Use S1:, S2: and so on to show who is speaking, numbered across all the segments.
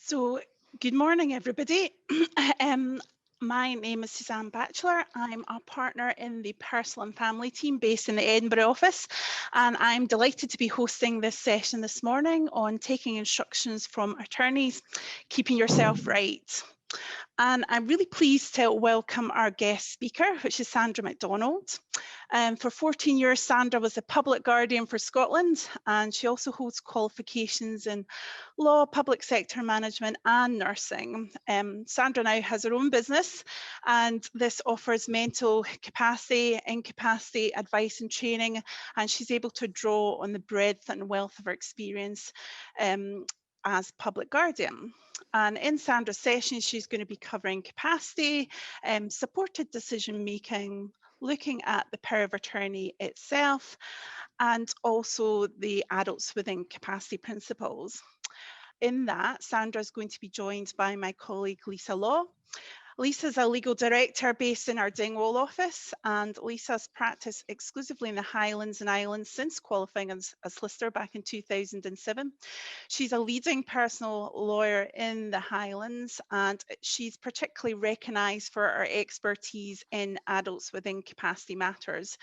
S1: So, good morning, everybody. um, my name is Suzanne Batchelor. I'm a partner in the Personal and Family team based in the Edinburgh office, and I'm delighted to be hosting this session this morning on taking instructions from attorneys, keeping yourself right. And I'm really pleased to welcome our guest speaker, which is Sandra MacDonald. For 14 years, Sandra was the Public Guardian for Scotland, and she also holds qualifications in law, public sector management and nursing. Sandra now has her own business, and this offers mental capacity, incapacity, advice and training, and she's able to draw on the breadth and wealth of her experience as Public Guardian. And in Sandra's session, she's going to be covering capacity, supported decision making, looking at the power of attorney itself, and also the adults within capacity principles. In that, Sandra is going to be joined by my colleague Lisa Law. Lisa's a legal director based in our Dingwall office, and Lisa's practiced exclusively in the Highlands and Islands since qualifying as a solicitor back in 2007. She's a leading personal lawyer in the Highlands, and she's particularly recognised for her expertise in adults with incapacity matters.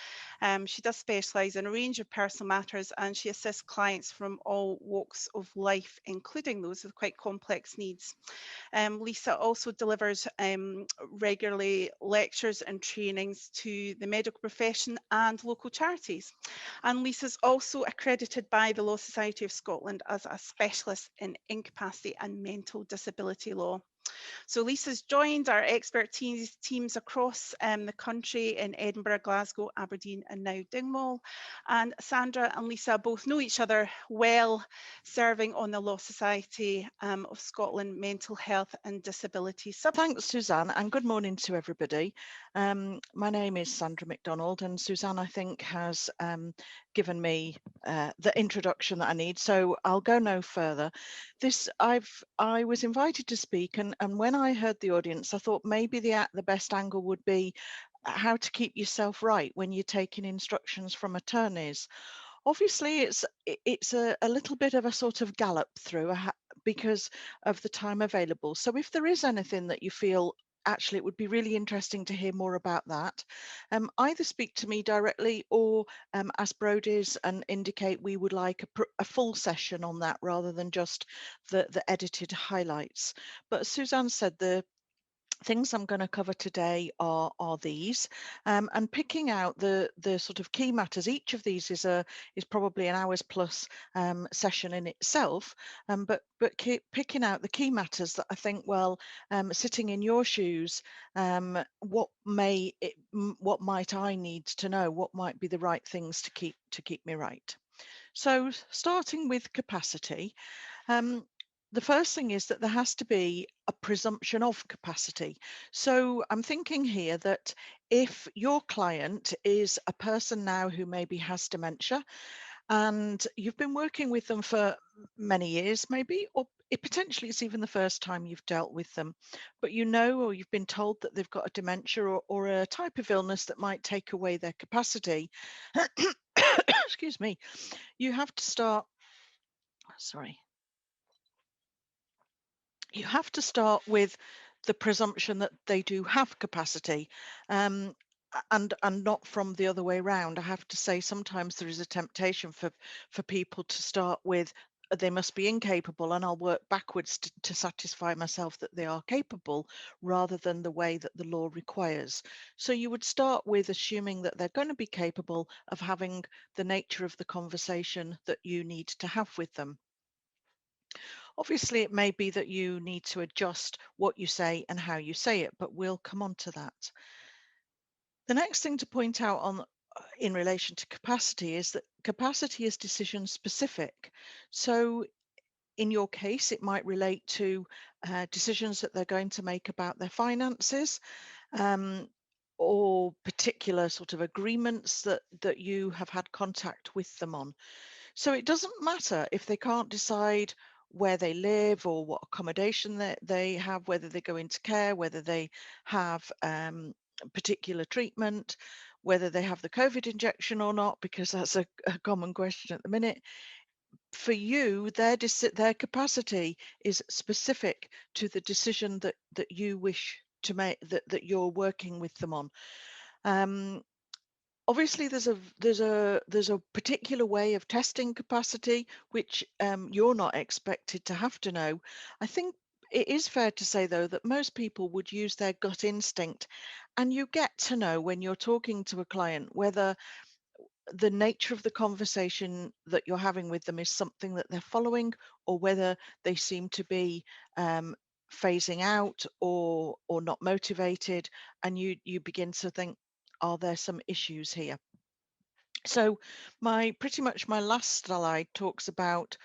S1: She does specialise in a range of personal matters, and she assists clients from all walks of life, including those with quite complex needs. Lisa also delivers regularly lectures and trainings to the medical profession and local charities. And Lisa's also accredited by the Law Society of Scotland as a specialist in incapacity and mental disability law. So Lisa's joined our expert teams across the country in Edinburgh, Glasgow, Aberdeen and now Dingwall. And Sandra and Lisa both know each other well, serving on the Law Society of Scotland Mental Health and Disability Sub.
S2: Thanks, Suzanne, and good morning to everybody. My name is Sandra MacDonald, and Suzanne, I think, has given me the introduction that I need, so I'll go no further. I was invited to speak, and when I heard the audience, I thought maybe the best angle would be how to keep yourself right when you're taking instructions from attorneys. Obviously, it's a little bit of a sort of gallop through because of the time available. So if there is anything that you feel actually it would be really interesting to hear more about that, either speak to me directly or ask Brodie's and indicate we would like a full session on that rather than just the edited highlights. But as Suzanne said, the things I'm going to cover today are these, and picking out the sort of key matters. Each of these is probably an hour's plus session in itself, but picking out the key matters that I think, well, sitting in your shoes, what might I need to know? What might be the right things to keep me right? So starting with capacity. The first thing is that there has to be a presumption of capacity. So I'm thinking here that if your client is a person now who maybe has dementia and you've been working with them for many years maybe, or potentially it's even the first time you've dealt with them, but you know, or you've been told that they've got a dementia or a type of illness that might take away their capacity, excuse me, you have to start, you have to start with the presumption that they do have capacity, and not from the other way around. I have to say sometimes there is a temptation for people to start with they must be incapable, and I'll work backwards to satisfy myself that they are capable rather than the way that the law requires. So you would start with assuming that they're going to be capable of having the nature of the conversation that you need to have with them. Obviously, it may be that you need to adjust what you say and how you say it, but we'll come on to that. The next thing to point out in relation to capacity is that capacity is decision specific. So in your case, it might relate to decisions that they're going to make about their finances, or particular sort of agreements that you have had contact with them on. So it doesn't matter if they can't decide where they live or what accommodation they have, whether they go into care, whether they have particular treatment, whether they have the COVID injection or not, because that's a common question at the minute. for you, their capacity is specific to the decision that you wish to make, that you're working with them on. Obviously, there's a particular way of testing capacity which you're not expected to have to know. I think it is fair to say, though, that most people would use their gut instinct, and you get to know when you're talking to a client whether the nature of the conversation that you're having with them is something that they're following, or whether they seem to be phasing out or not motivated, and you begin to think, are there some issues here? So pretty much my last slide talks about,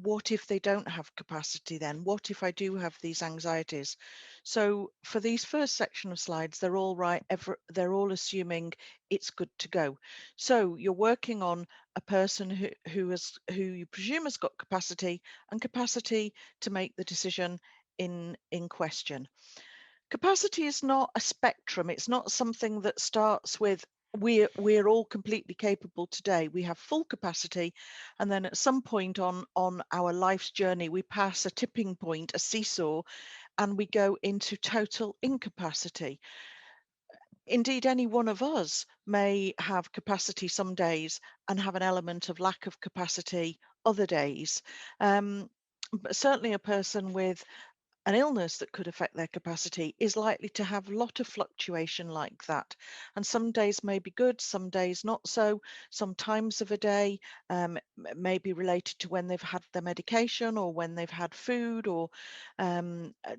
S2: what if they don't have capacity then? What if I do have these anxieties? So for these first section of slides, they're all right. They're all assuming it's good to go. So you're working on a person who you presume has got capacity, and capacity to make the decision in question. Capacity is not a spectrum. It's not something that starts with, we're all completely capable today. We have full capacity, and then at some point on our life's journey, we pass a tipping point, a seesaw, and we go into total incapacity. Indeed, any one of us may have capacity some days and have an element of lack of capacity other days. But certainly a person with an illness that could affect their capacity is likely to have a lot of fluctuation like that. And some days may be good, some days not so. Some times of a day may be related to when they've had their medication, or when they've had food, or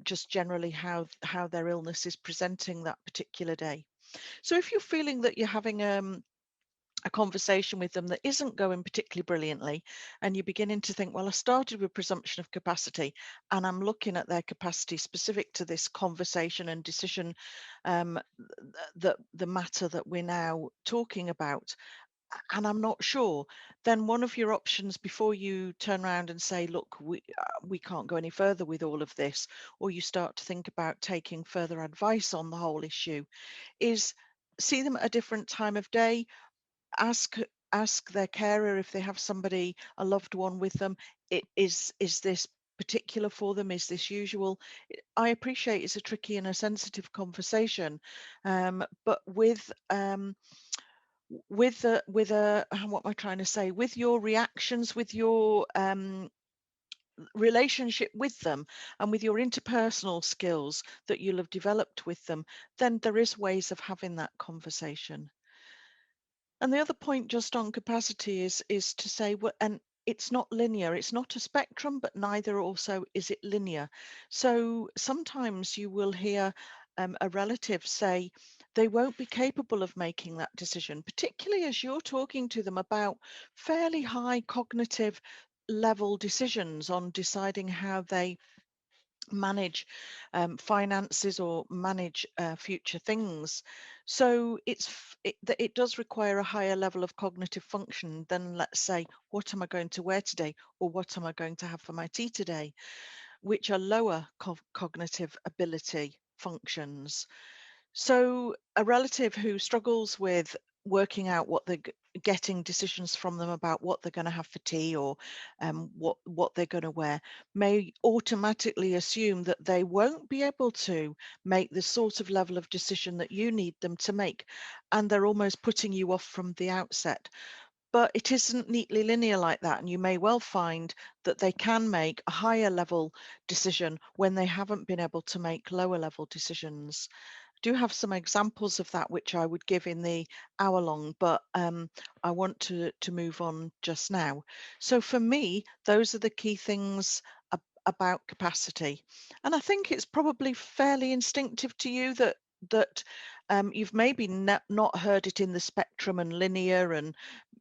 S2: just generally how their illness is presenting that particular day. So if you're feeling that you're having a conversation with them that isn't going particularly brilliantly, and you're beginning to think, well, I started with presumption of capacity, and I'm looking at their capacity specific to this conversation and decision, the matter that we're now talking about, and I'm not sure, then one of your options before you turn around and say, look, we can't go any further with all of this, or you start to think about taking further advice on the whole issue, is see them at a different time of day. Ask their carer if they have somebody, a loved one with them, is this particular for them? Is this usual? I appreciate it's a tricky and a sensitive conversation, but with what am I trying to say? With your reactions, with your relationship with them, and with your interpersonal skills that you'll have developed with them, then there is ways of having that conversation. And the other point just on capacity is to say, well, and it's not linear. It's not a spectrum, but neither also is it linear. So sometimes you will hear a relative say they won't be capable of making that decision, particularly as you're talking to them about fairly high cognitive level decisions on deciding how they manage finances, or manage future things. So it does require a higher level of cognitive function than, let's say, what am I going to wear today, or what am I going to have for my tea today, which are lower cognitive ability functions. So a relative who struggles with working out what they're getting decisions from them about what they're going to have for tea, or what they're going to wear, may automatically assume that they won't be able to make the sort of level of decision that you need them to make, and they're almost putting you off from the outset. But it isn't neatly linear like that, and you may well find that they can make a higher level decision when they haven't been able to make lower level decisions. Do have some examples of that which I would give in the hour long, but I want to move on just now. So for me, those are the key things about capacity, and I think it's probably fairly instinctive to you that you've maybe not heard it in the spectrum and linear, and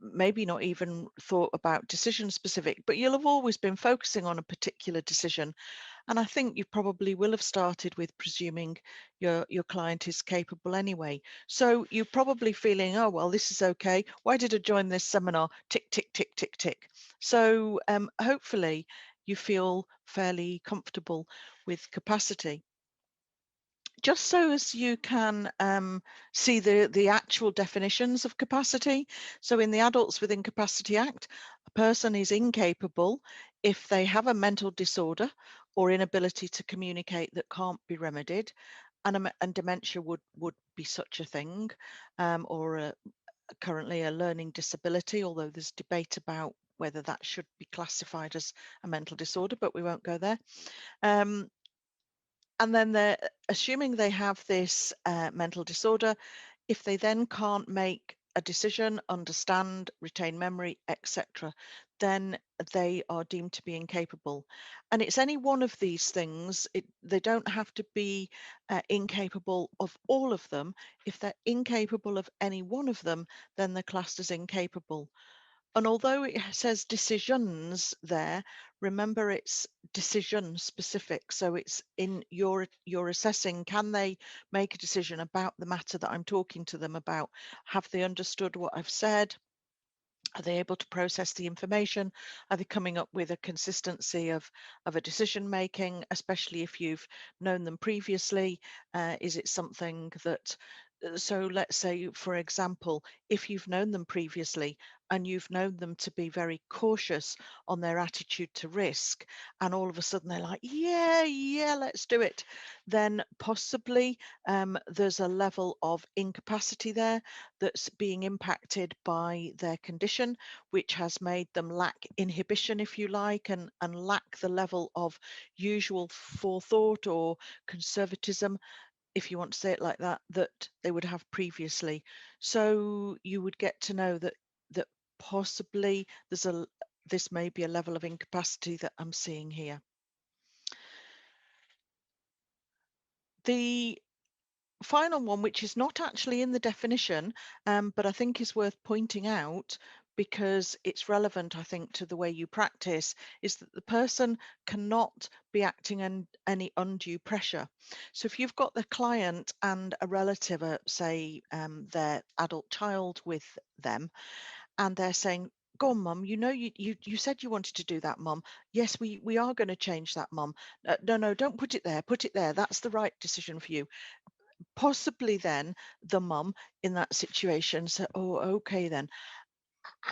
S2: maybe not even thought about decision specific, but you'll have always been focusing on a particular decision. And I think you probably will have started with presuming your client is capable anyway. So you're probably feeling, oh, well, this is okay. Why did I join this seminar? Tick, tick, tick, tick, tick. So hopefully you feel fairly comfortable with capacity. Just so as you can see the actual definitions of capacity. So in the Adults with Incapacity Act, a person is incapable if they have a mental disorder or inability to communicate that can't be remedied, and dementia would be such a thing, or currently a learning disability, although there's debate about whether that should be classified as a mental disorder, but we won't go there. And then they're assuming they have this mental disorder. If they then can't make a decision, understand, retain memory, etc., then they are deemed to be incapable. And it's any one of these things. They don't have to be incapable of all of them. If they're incapable of any one of them, then they're classed as incapable. And although it says decisions there, remember it's decision specific. So it's in you're assessing, can they make a decision about the matter that I'm talking to them about? Have they understood what I've said? Are they able to process the information? Are they coming up with a consistency of a decision making, especially if you've known them previously? Is it something that, so let's say, for example, if you've known them previously and you've known them to be very cautious on their attitude to risk, and all of a sudden they're like, yeah, let's do it, then possibly there's a level of incapacity there that's being impacted by their condition, which has made them lack inhibition, if you like, and lack the level of usual forethought or conservatism, if you want to say it like that, that they would have previously. So you would get to know that possibly this may be a level of incapacity that I'm seeing here. The final one, which is not actually in the definition, but I think is worth pointing out because it's relevant, I think, to the way you practice, is that the person cannot be acting under any undue pressure. So if you've got the client and a relative, say their adult child with them, and they're saying, go on, mum, you know, you said you wanted to do that, mum. Yes, we are going to change that, mum. No, don't put it there, put it there. That's the right decision for you. Possibly then the mum in that situation said, oh, okay then.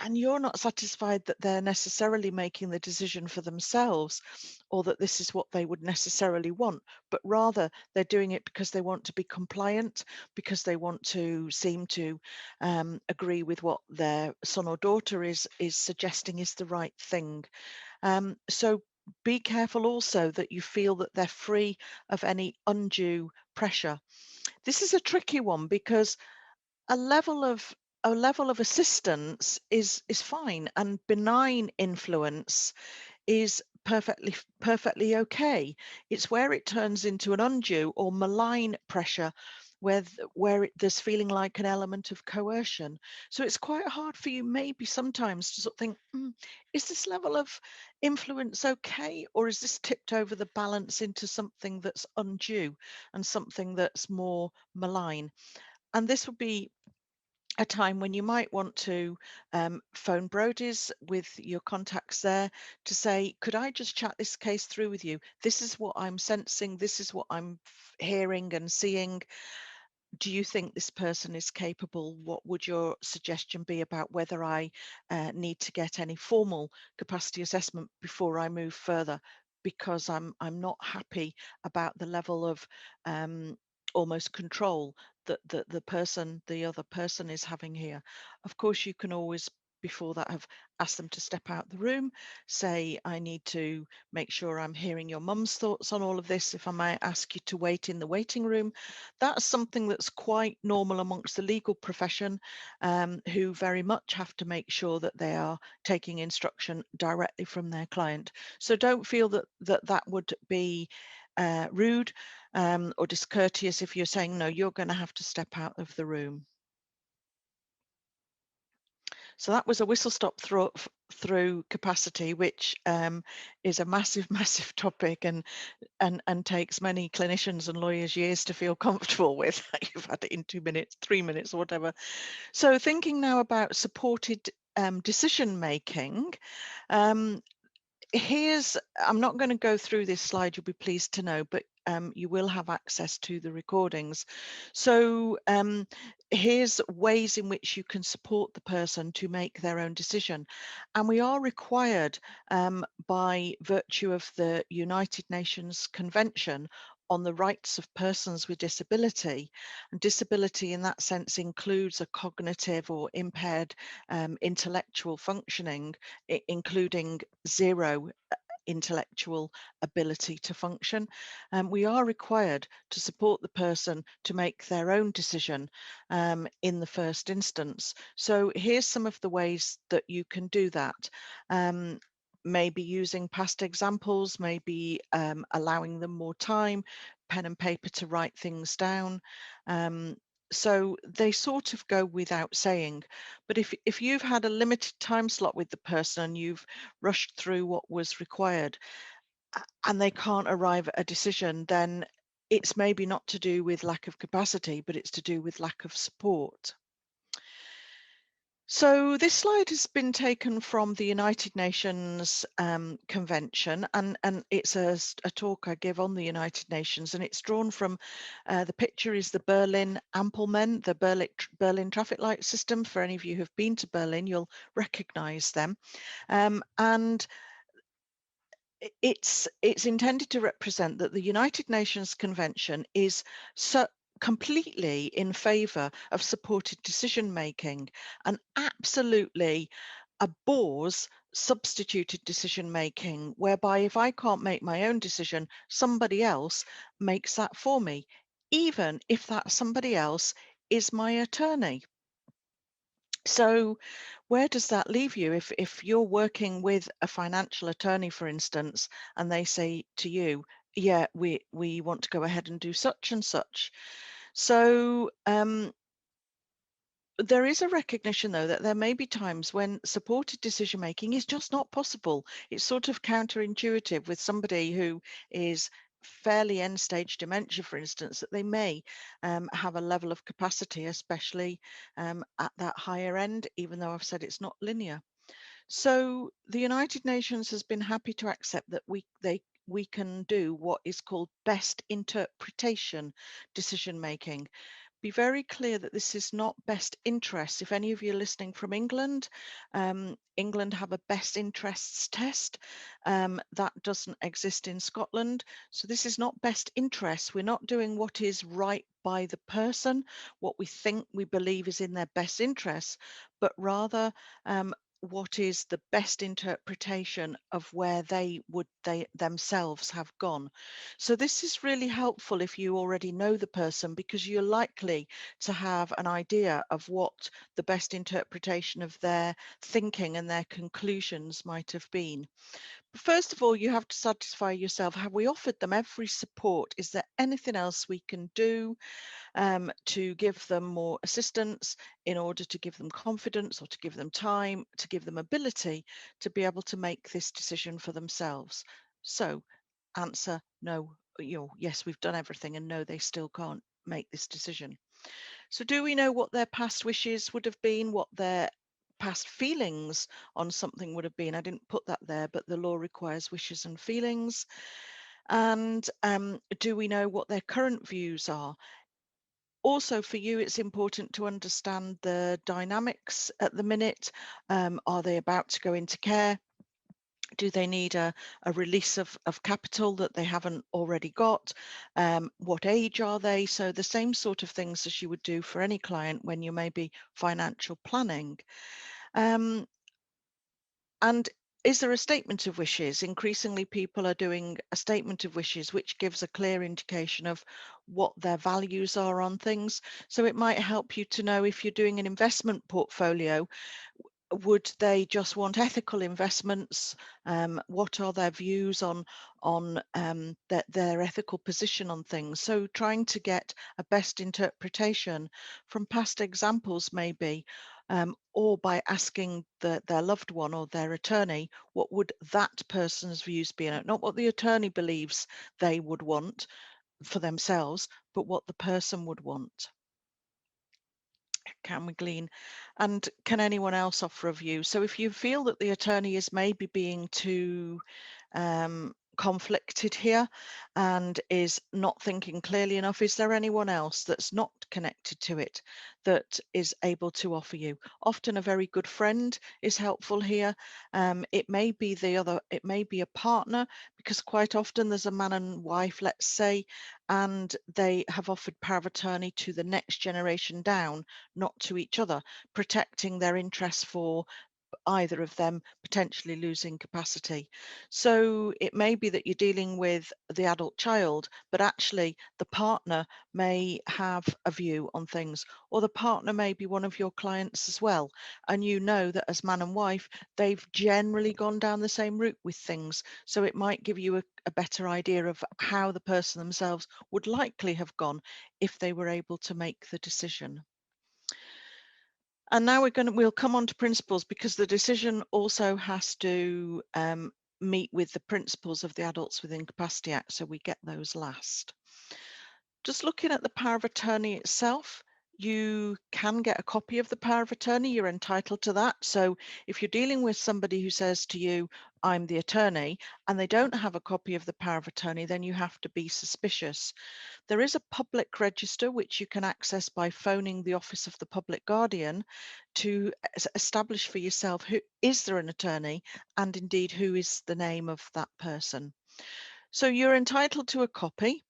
S2: And you're not satisfied that they're necessarily making the decision for themselves or that this is what they would necessarily want, but rather they're doing it because they want to be compliant, because they want to seem to agree with what their son or daughter is suggesting is the right thing. So be careful also that you feel that they're free of any undue pressure. This is a tricky one because a level of assistance is fine, and benign influence is perfectly okay. It's where it turns into an undue or malign pressure where there's feeling like an element of coercion. So it's quite hard for you maybe sometimes to sort of think, is this level of influence okay, or is this tipped over the balance into something that's undue and something that's more malign? And this would be a time when you might want to phone Brody's with your contacts there to say, could I just chat this case through with you? This is what I'm sensing. This is what I'm hearing and seeing. Do you think this person is capable? What would your suggestion be about whether I need to get any formal capacity assessment before I move further? Because I'm not happy about the level of almost control that the other person is having here. Of course, you can always, before that, have asked them to step out the room, say, I need to make sure I'm hearing your mum's thoughts on all of this. If I might ask you to wait in the waiting room. That's something that's quite normal amongst the legal profession, who very much have to make sure that they are taking instruction directly from their client. So don't feel that would be rude or discourteous if you're saying, no, you're going to have to step out of the room. So that was a whistle stop through capacity, which is a massive topic and takes many clinicians and lawyers years to feel comfortable with. You've had it in 2 minutes, 3 minutes, or whatever. So thinking now about supported decision making. I'm not going to go through this slide, you'll be pleased to know, but you will have access to the recordings. So here's ways in which you can support the person to make their own decision. And we are required by virtue of the United Nations Convention on the Rights of Persons with Disability. And disability in that sense includes a cognitive or impaired intellectual functioning, including zero intellectual ability to function. We are required to support the person to make their own decision in the first instance. So here's some of the ways that you can do that. Maybe using past examples, maybe allowing them more time, pen and paper to write things down. So they sort of go without saying, but if you've had a limited time slot with the person and you've rushed through what was required and they can't arrive at a decision, then it's maybe not to do with lack of capacity, but it's to do with lack of support. So this slide has been taken from the United Nations Convention, and it's a talk I give on the United Nations, and it's drawn from, the picture is the Berlin Ampelmen, the Berlin traffic light system. For any of you who've been to Berlin, you'll recognize them. And it's intended to represent that the United Nations Convention is completely in favour of supported decision making and absolutely abhors substituted decision making, whereby if I can't make my own decision, somebody else makes that for me, even if that somebody else is my attorney. So where does that leave you if you're working with a financial attorney, for instance, and they say to you, yeah, we want to go ahead and do such and such. So there is a recognition, though, that there may be times when supported decision making is just not possible. It's sort of counterintuitive with somebody who is fairly end stage dementia, for instance, that they may have a level of capacity, especially at that higher end, even though I've said it's not linear. So the United Nations has been happy to accept that we can do what is called best interpretation decision making. Be very clear that this is not best interests. If any of you are listening from England, England have a best interests test that doesn't exist in Scotland. So this is not best interests. We're not doing what is right by the person, what we think we believe is in their best interests, but rather what is the best interpretation of where they themselves have gone. So this is really helpful if you already know the person, because you're likely to have an idea of what the best interpretation of their thinking and their conclusions might have been. But first of all, you have to satisfy yourself, have we offered them every support? Is there anything else we can do to give them more assistance in order to give them confidence, or to give them time, to give them ability to be able to make this decision for themselves? So answer no, yes, we've done everything, and no, they still can't make this decision. So do we know what their past wishes would have been, what their past feelings on something would have been? I didn't put that there, but the law requires wishes and feelings. And do we know what their current views are? Also, for you, it's important to understand the dynamics at the minute. Are they about to go into care? Do they need a release of capital that they haven't already got? What age are they? So the same sort of things as you would do for any client when you may be financial planning. And is there a statement of wishes? Increasingly, people are doing a statement of wishes, which gives a clear indication of what their values are on things. So it might help you to know, if you're doing an investment portfolio, would they just want ethical investments? What are their views on their ethical position on things? So trying to get a best interpretation from past examples, maybe, or by asking their loved one or their attorney, what would that person's views be? Not what the attorney believes they would want for themselves, but what the person would want. Can we glean? And can anyone else offer a view? So if you feel that the attorney is maybe being too conflicted here and is not thinking clearly enough, is there anyone else that's not connected to it that is able to offer you. Often a very good friend is helpful here. It may be it may be a partner, because quite often there's a man and wife, let's say, and they have offered power of attorney to the next generation down, not to each other, protecting their interests for either of them potentially losing capacity. So it may be that you're dealing with the adult child, but actually the partner may have a view on things, or the partner may be one of your clients as well. And you know that as man and wife, they've generally gone down the same route with things. So it might give you a better idea of how the person themselves would likely have gone if they were able to make the decision. And now we'll come on to principles, because the decision also has to meet with the principles of the Adults with Incapacity Act, so we get those last. Just looking at the power of attorney itself, you can get a copy of the power of attorney. You're entitled to that. So if you're dealing with somebody who says to you, I'm the attorney, and they don't have a copy of the power of attorney, then you have to be suspicious. There is a public register which you can access by phoning the Office of the Public Guardian to establish for yourself who is there an attorney, and indeed who is the name of that person. So you're entitled to a copy,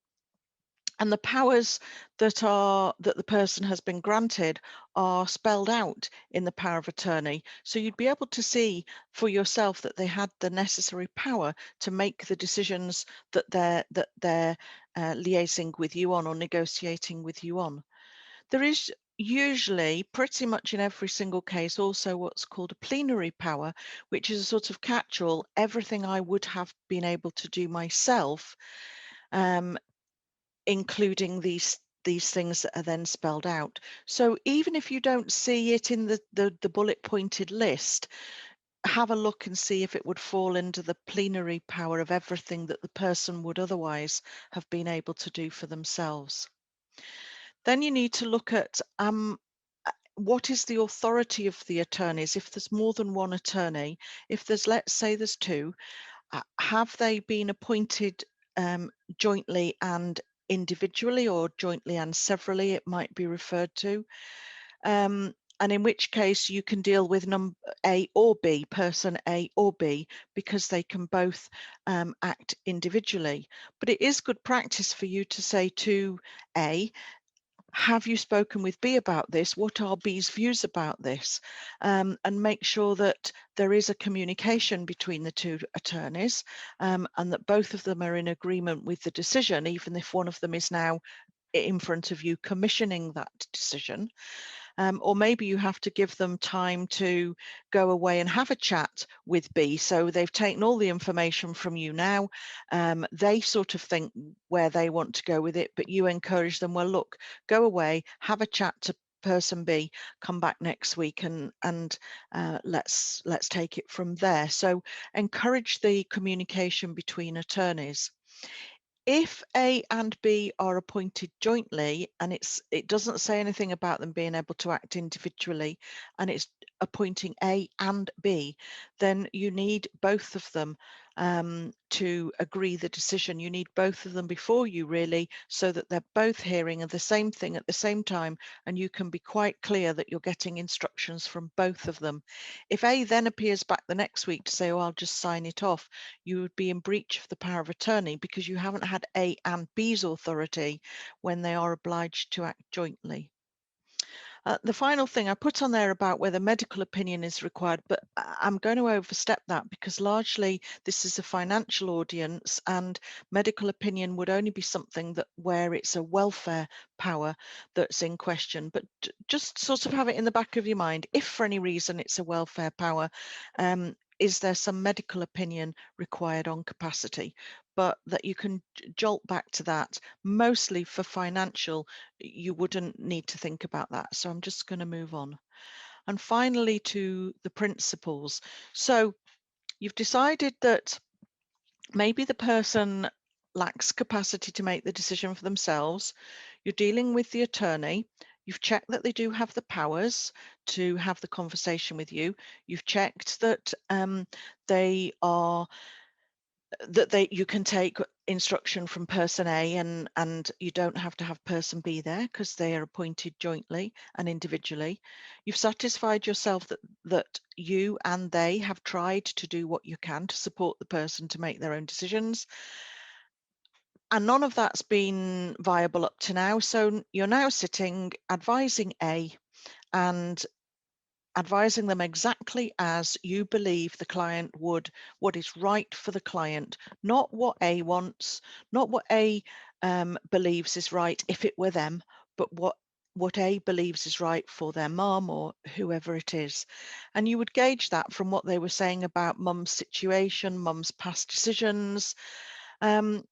S2: and the powers that the person has been granted are spelled out in the power of attorney. So you'd be able to see for yourself that they had the necessary power to make the decisions that they're liaising with you on, or negotiating with you on. There is usually, pretty much in every single case, also what's called a plenary power, which is a sort of catch-all, everything I would have been able to do myself, including these things that are then spelled out. So even if you don't see it in the bullet pointed list, have a look and see if it would fall into the plenary power of everything that the person would otherwise have been able to do for themselves. Then you need to look at what is the authority of the attorneys. If there's more than one attorney, if there's, let's say there's two, have they been appointed jointly and individually, or jointly and severally, it might be referred to. And in which case you can deal with number A or B, person A or B, because they can both act individually. But it is good practice for you to say to A, have you spoken with B about this? What are B's views about this? And make sure that there is a communication between the two attorneys, and that both of them are in agreement with the decision, even if one of them is now in front of you commissioning that decision. Or maybe you have to give them time to go away and have a chat with B. So they've taken all the information from you now. They sort of think where they want to go with it, but you encourage them, well, look, go away, have a chat to person B, come back next week, and let's take it from there. So encourage the communication between attorneys. If A and B are appointed jointly, and it doesn't say anything about them being able to act individually, and it's appointing A and B, then you need both of them to agree the decision. You need both of them before you, really, so that they're both hearing the same thing at the same time, and you can be quite clear that you're getting instructions from both of them. If A then appears back the next week to say, oh, I'll just sign it off, you would be in breach of the power of attorney, because you haven't had A and B's authority when they are obliged to act jointly. The final thing I put on there about whether medical opinion is required, but I'm going to overstep that, because largely this is a financial audience, and medical opinion would only be something that where it's a welfare power that's in question. But just sort of have it in the back of your mind, if for any reason it's a welfare power, is there some medical opinion required on capacity? But that you can jolt back to that. Mostly for financial, you wouldn't need to think about that. So I'm just going to move on. And finally, to the principles. So you've decided that maybe the person lacks capacity to make the decision for themselves. You're dealing with the attorney. You've checked that they do have the powers to have the conversation with you. You've checked that you can take instruction from person A, and you don't have to have person B there because they are appointed jointly and individually. You've satisfied yourself that you and they have tried to do what you can to support the person to make their own decisions. And none of that's been viable up to now. So you're now sitting advising A and advising them exactly as you believe the client would, what is right for the client, not what A wants, not what A believes is right if it were them, but what A believes is right for their mum or whoever it is. And you would gauge that from what they were saying about mum's situation, mum's past decisions. And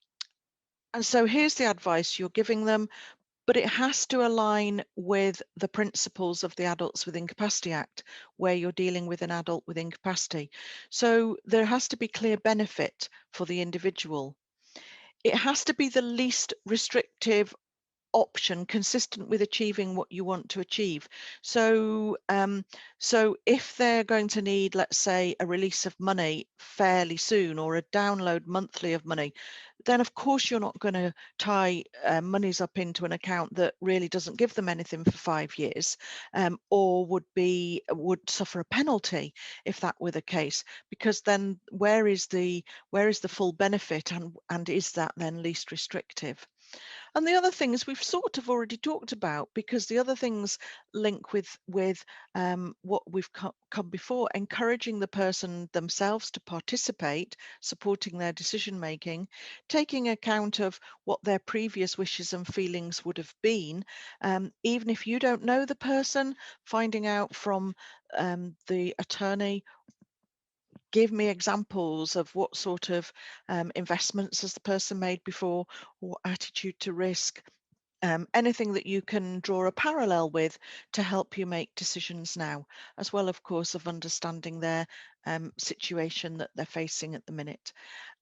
S2: so here's the advice you're giving them, but it has to align with the principles of the Adults with Incapacity Act, where you're dealing with an adult with incapacity. So there has to be clear benefit for the individual. It has to be the least restrictive option consistent with achieving what you want to achieve. So so if they're going to need, let's say, a release of money fairly soon or a download monthly of money, then of course you're not going to tie monies up into an account that really doesn't give them anything for 5 years, or would suffer a penalty if that were the case, because then where is the full benefit, and is that then least restrictive? And the other things we've sort of already talked about, because the other things link with what we've come before, encouraging the person themselves to participate, supporting their decision making, taking account of what their previous wishes and feelings would have been, even if you don't know the person, finding out from the attorney, give me examples of what sort of investments has the person made before, or attitude to risk, anything that you can draw a parallel with to help you make decisions now, as well, of course, of understanding their situation that they're facing at the minute.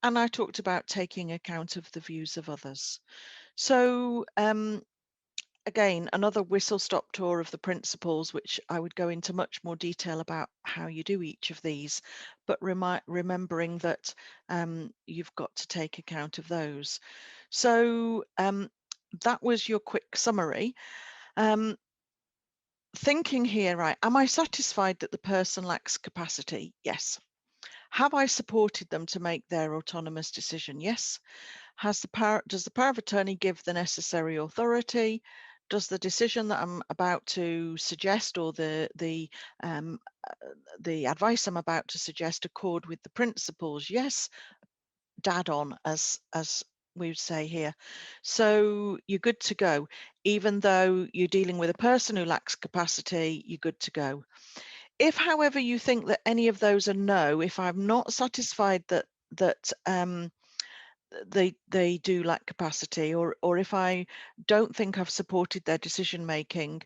S2: And I talked about taking account of the views of others. So again, another whistle-stop tour of the principles, which I would go into much more detail about how you do each of these, but remembering that you've got to take account of those. So that was your quick summary. Thinking here, right, am I satisfied that the person lacks capacity? Yes. Have I supported them to make their autonomous decision? Yes. Does the power of attorney give the necessary authority? Does the decision that I'm about to suggest, or the advice I'm about to suggest, accord with the principles? Yes. Dad on, as we would say here. So you're good to go. Even though you're dealing with a person who lacks capacity, you're good to go. If, however, you think that any of those are no, if I'm not satisfied that they do lack capacity, or if I don't think I've supported their decision making,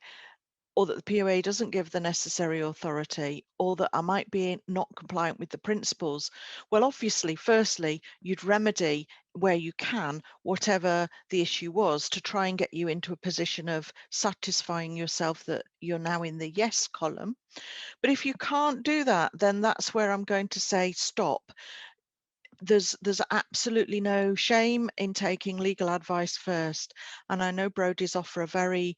S2: or that the POA doesn't give the necessary authority, or that I might be not compliant with the principles, well, obviously, firstly, you'd remedy where you can whatever the issue was to try and get you into a position of satisfying yourself that you're now in the yes column. But if you can't do that, then that's where I'm going to say stop. There's absolutely no shame in taking legal advice first. And I know Brodie's offer a very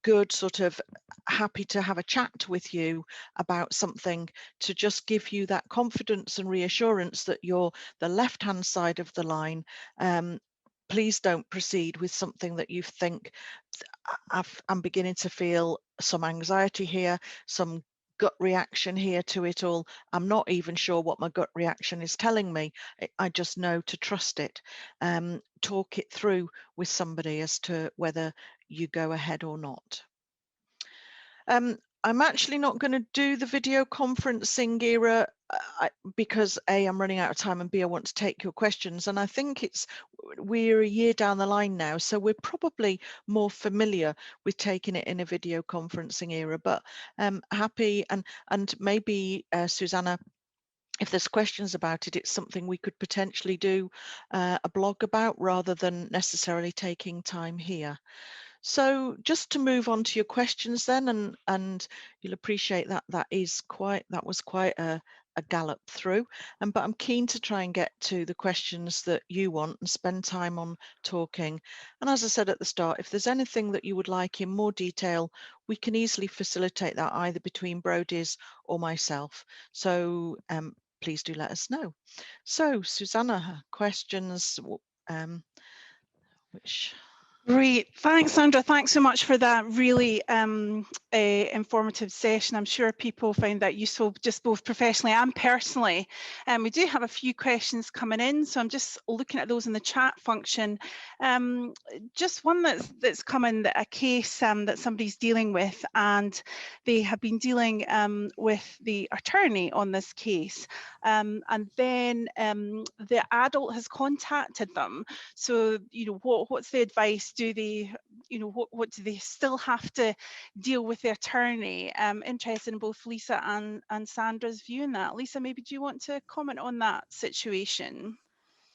S2: good sort of happy to have a chat with you about something to just give you that confidence and reassurance that you're the left hand side of the line. Please don't proceed with something that you think, I'm beginning to feel some anxiety here, some gut reaction here to it all. I'm not even sure what my gut reaction is telling me. I just know to trust it. Talk it through with somebody as to whether you go ahead or not. I'm actually not going to do the video conferencing era because A, I'm running out of time, and B, I want to take your questions. And I think we're a year down the line now, so we're probably more familiar with taking it in a video conferencing era, but happy, and maybe Susanna, if there's questions about it, it's something we could potentially do a blog about rather than necessarily taking time here. So just to move on to your questions then, and you'll appreciate that that was quite a gallop through, but I'm keen to try and get to the questions that you want and spend time on talking. And as I said at the start, if there's anything that you would like in more detail, we can easily facilitate that either between Brodie's or myself. So please do let us know. So Susanna, questions which...
S1: Great. Thanks, Sandra. Thanks so much for that really informative session. I'm sure people find that useful just both professionally and personally. We do have a few questions coming in, so I'm just looking at those in the chat function. Just one that's come in, a case that somebody's dealing with, and they have been dealing with the attorney on this case. And then the adult has contacted them. So, what's the advice? Do they, what do they still have to deal with the attorney? Interested in both Lisa and Sandra's view in that. Lisa, maybe do you want to comment on that situation?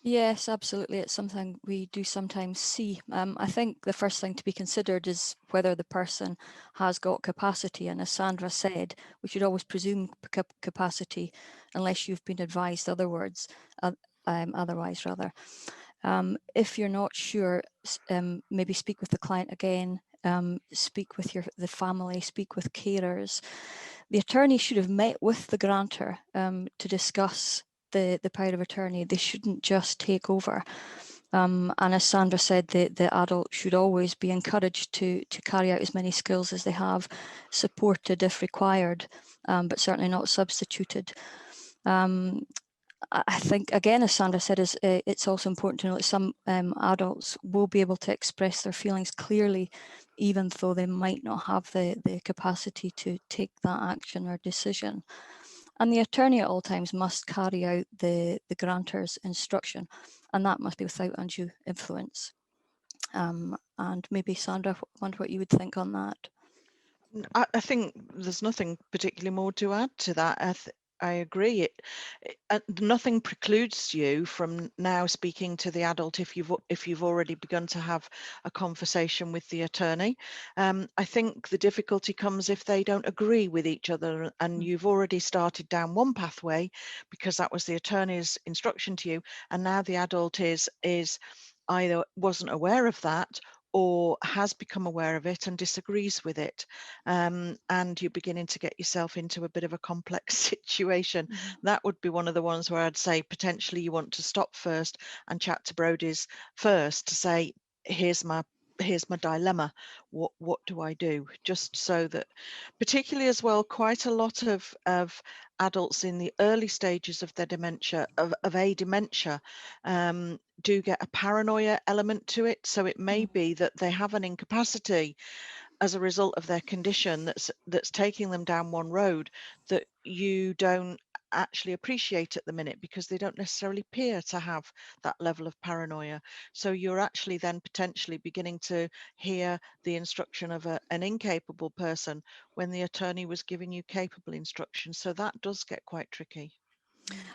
S3: Yes, absolutely. It's something we do sometimes see. I think the first thing to be considered is whether the person has got capacity. And as Sandra said, we should always presume capacity unless you've been advised otherwise. If you're not sure, maybe speak with the client again, speak with the family, speak with carers. The attorney should have met with the grantor to discuss the power of attorney. They shouldn't just take over. And as Sandra said, the adult should always be encouraged to carry out as many skills as they have, supported if required, but certainly not substituted. I think, again, as Sandra said, it's also important to know that some adults will be able to express their feelings clearly, even though they might not have the capacity to take that action or decision. And the attorney at all times must carry out the grantor's instruction, and that must be without undue influence. And maybe Sandra, I wonder what you would think on that.
S2: I think there's nothing particularly more to add to that. I agree. Nothing precludes you from now speaking to the adult if you've already begun to have a conversation with the attorney. I think the difficulty comes if they don't agree with each other and you've already started down one pathway because that was the attorney's instruction to you, and now the adult is either wasn't aware of that or has become aware of it and disagrees with it, and you're beginning to get yourself into a bit of a complex situation. That would be one of the ones where I'd say potentially you want to stop first and chat to Brodie's first to say, here's my dilemma, what do I do? Just so that, particularly as well, quite a lot of adults in the early stages of their dementia, of a dementia, do get a paranoia element to it. So it may be that they have an incapacity as a result of their condition that's taking them down one road that you don't actually appreciate at the minute, because they don't necessarily appear to have that level of paranoia. So you're actually then potentially beginning to hear the instruction of an incapable person when the attorney was giving you capable instruction. So that does get quite tricky.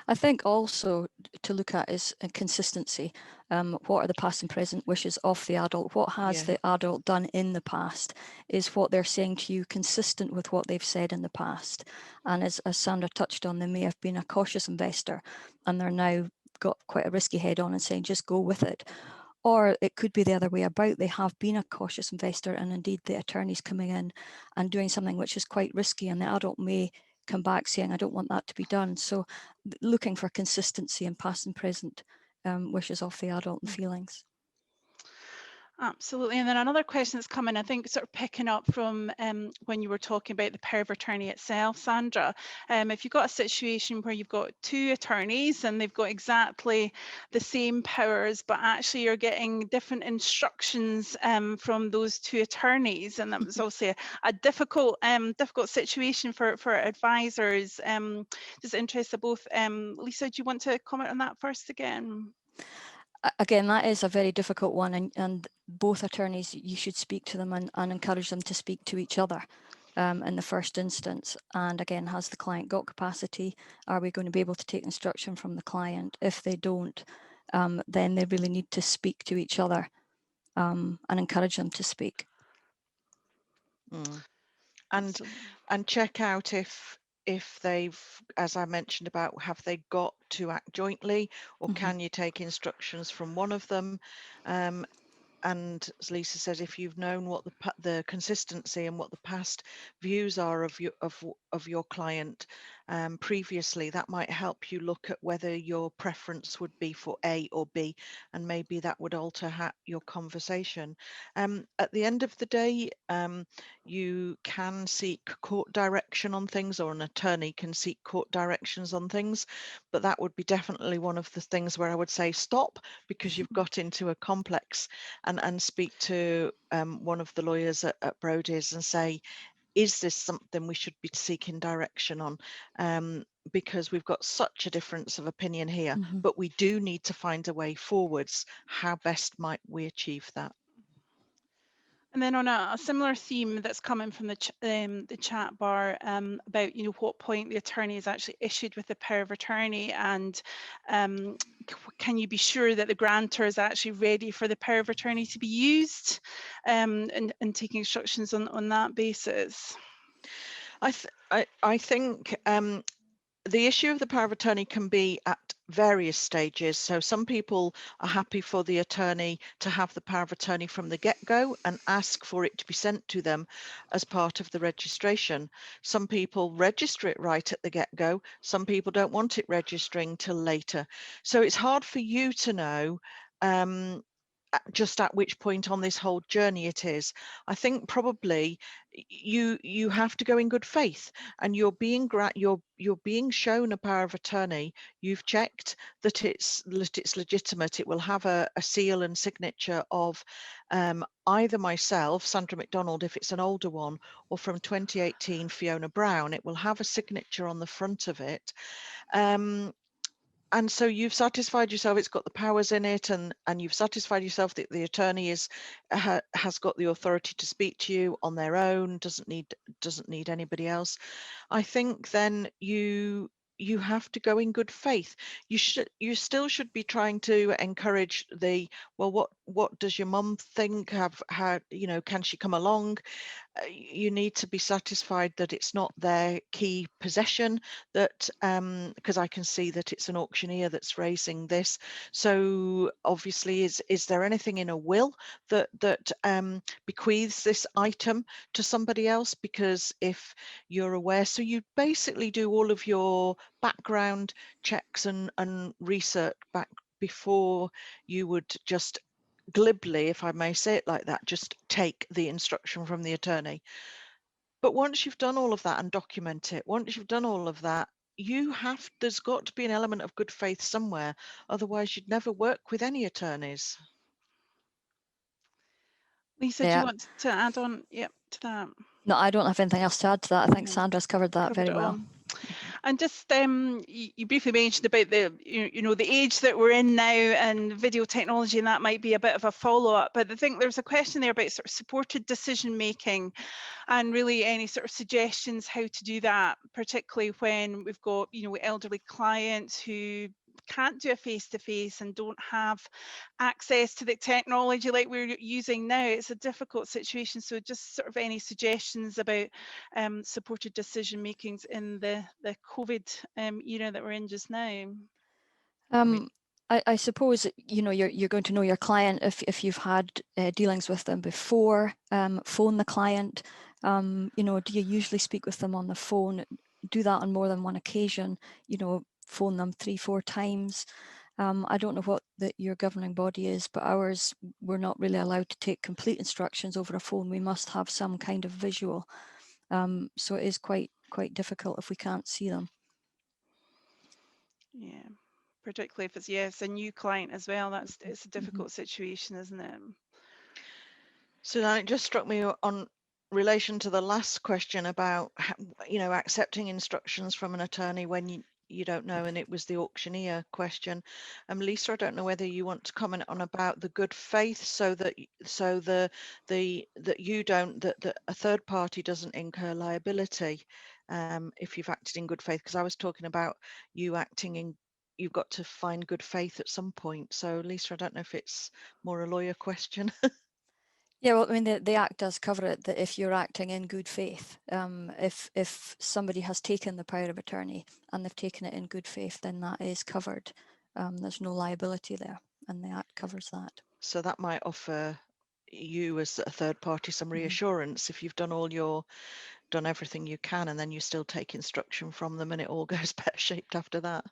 S3: I think also to look at is consistency. What are the past and present wishes of the adult? What has the adult done in the past? Is what they're saying to you consistent with what they've said in the past? And as Sandra touched on, they may have been a cautious investor and they're now got quite a risky head on and saying, just go with it. Or it could be the other way about. They have been a cautious investor and indeed the attorney's coming in and doing something which is quite risky, and the adult may come back saying, I don't want that to be done. So looking for consistency in past and present wishes of the adult and feelings.
S1: Absolutely. And then another question that's coming, I think, sort of picking up from when you were talking about the power of attorney itself, Sandra. If you've got a situation where you've got two attorneys and they've got exactly the same powers, but actually you're getting different instructions from those two attorneys, and that was obviously a difficult situation for advisors. Just interested both. Lisa, do you want to comment on that first again?
S3: Again, that is a very difficult one, and both attorneys, you should speak to them and encourage them to speak to each other in the first instance. And again, has the client got capacity? Are we going to be able to take instruction from the client? If they don't, then they really need to speak to each other and encourage them to speak.
S2: And check out if if they've, as I mentioned about, have they got to act jointly, or can you take instructions from one of them? And as Lisa says, if you've known what the consistency and what the past views are of your client previously, that might help you look at whether your preference would be for A or B, and maybe that would alter your conversation. At the end of the day, you can seek court direction on things, or an attorney can seek court directions on things, but that would be definitely one of the things where I would say stop, because you've got into a complex, and speak to one of the lawyers at Brodie's and say, is this something we should be seeking direction on? Because we've got such a difference of opinion here, but we do need to find a way forwards. How best might we achieve that?
S1: And then on a similar theme that's coming from the chat bar about, you know, what point the attorney is actually issued with the power of attorney, and can you be sure that the grantor is actually ready for the power of attorney to be used, and taking instructions on that basis?
S2: I think the issue of the power of attorney can be at various stages. So some people are happy for the attorney to have the power of attorney from the get-go and ask for it to be sent to them as part of the registration. Some people register it right at the get-go. Some people don't want it registering till later. So it's hard for you to know just at which point on this whole journey it is. I think probably you have to go in good faith, and you're being shown a power of attorney. You've checked that it's legitimate. It will have a seal and signature of either myself, Sandra MacDonald, if it's an older one, or from 2018, Fiona Brown. It will have a signature on the front of it. And so you've satisfied yourself it's got the powers in it, and you've satisfied yourself that the attorney has got the authority to speak to you on their own, doesn't need anybody else. I think then you have to go in good faith. You still should be trying to encourage well, what does your mum think? Can she come along? You need to be satisfied that it's not their key possession, that because I can see that it's an auctioneer that's raising this. So obviously, is there anything in a will that bequeaths this item to somebody else? Because if you're aware, so you basically do all of your background checks and research back before you would just glibly, if I may say it like that, just take the instruction from the attorney. But once you've done all of that and document it, once you've done all of that, there's got to be an element of good faith somewhere. Otherwise, you'd never work with any attorneys.
S1: Lisa, do you want to add on to that?
S3: No, I don't have anything else to add to that. I think Sandra's covered that very well.
S1: And just you briefly mentioned about the the age that we're in now and video technology, and that might be a bit of a follow-up. But I think there's a question there about sort of supported decision making, and really any sort of suggestions how to do that, particularly when we've got elderly clients who can't do a face-to-face and don't have access to the technology like we're using now. It's a difficult situation. So just sort of any suggestions about supported decision makings in the COVID era that we're in just now.
S3: I suppose you're going to know your client if you've had dealings with them before. Phone the client. Do you usually speak with them on the phone? Do that on more than one occasion. Phone them 3-4 times. I don't know what your governing body is, but ours, we're not really allowed to take complete instructions over a phone. We must have some kind of visual. So it is quite difficult if we can't see them.
S1: Yeah, particularly if it's a new client as well. It's a difficult situation, isn't it?
S2: So then it just struck me on relation to the last question about accepting instructions from an attorney when you don't know, and it was the auctioneer question. Lisa, I don't know whether you want to comment on about the good faith, so that a third party doesn't incur liability if you've acted in good faith, because I was talking about you acting in, you've got to find good faith at some point. So Lisa, I don't know if it's more a lawyer question.
S3: Yeah, well, I mean, the Act does cover it, that if you're acting in good faith, if somebody has taken the power of attorney and they've taken it in good faith, then that is covered. There's no liability there, and the Act covers that.
S2: So that might offer you as a third party some reassurance if you've done everything you can, and then you still take instruction from them and it all goes pear-shaped after that.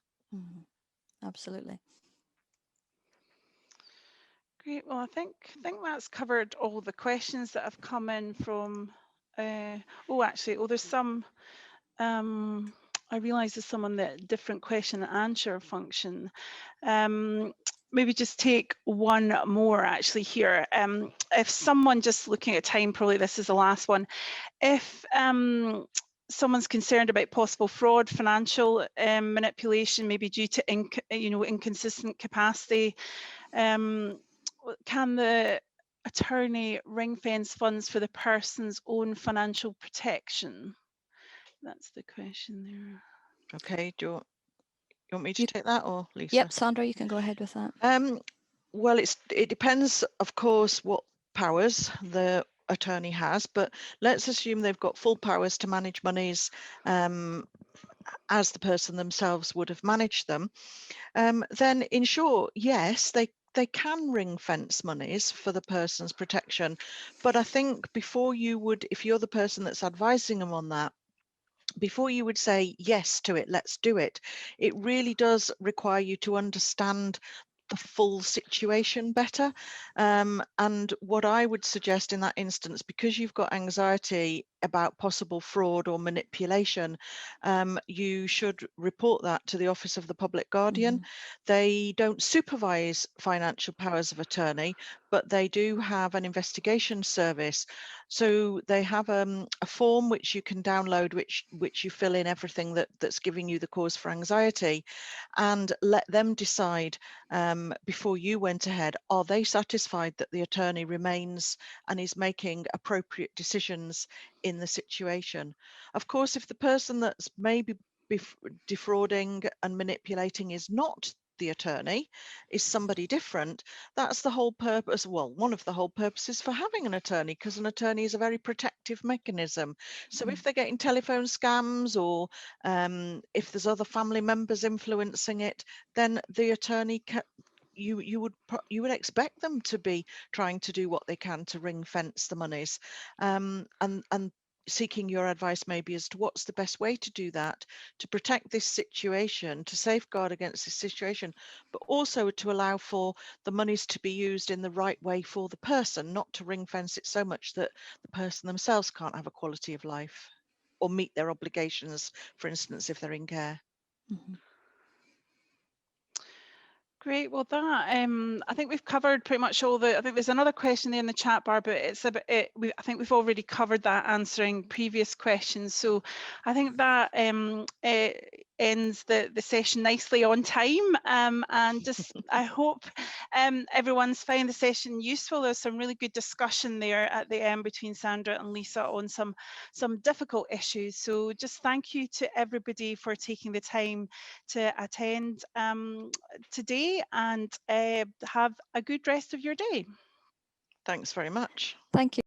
S3: Absolutely.
S1: Great. Well, I think that's covered all the questions that have come in from. There's some. I realise there's some on the different question and answer function. Maybe just take one more actually here. If someone, just looking at time, probably this is the last one. If someone's concerned about possible fraud, financial manipulation, maybe due to inconsistent capacity, can the attorney ring fence funds for the person's own financial protection? That's the question there.
S2: Okay, do you want me to take that, or Lisa?
S3: Yep, Sandra, you can go ahead with that.
S2: Well, it depends, of course, what powers the attorney has, but let's assume they've got full powers to manage monies as the person themselves would have managed them. Then in short, yes, they can ring fence monies for the person's protection. But I think before you would, if you're the person that's advising them on that, before you would say yes to it, let's do it, it really does require you to understand the full situation better. And what I would suggest in that instance, because you've got anxiety about possible fraud or manipulation, you should report that to the Office of the Public Guardian. They don't supervise financial powers of attorney, but they do have an investigation service. So they have a form which you can download, which you fill in everything that's giving you the cause for anxiety, and let them decide before you went ahead, are they satisfied that the attorney remains and is making appropriate decisions in the situation? Of course, if the person that's maybe defrauding and manipulating is not the attorney, is somebody different, that's the whole purpose. Well, one of the whole purposes for having an attorney, because an attorney is a very protective mechanism. So if they're getting telephone scams, or if there's other family members influencing it, then the attorney you would expect them to be trying to do what they can to ring fence the monies, and seeking your advice maybe as to what's the best way to do that, to protect this situation, to safeguard against this situation, but also to allow for the monies to be used in the right way for the person, not to ring fence it so much that the person themselves can't have a quality of life or meet their obligations, for instance, if they're in care.
S1: Great. Well, that I think we've covered pretty much all the. I think there's another question there in the chat bar, but it's about it. I think we've already covered that, answering previous questions. So I think that ends the session nicely on time. And just I hope everyone's found the session useful. There's some really good discussion there at the end between Sandra and Lisa on some difficult issues. So just thank you to everybody for taking the time to attend today, and have a good rest of your day.
S2: Thanks very much.
S3: Thank you.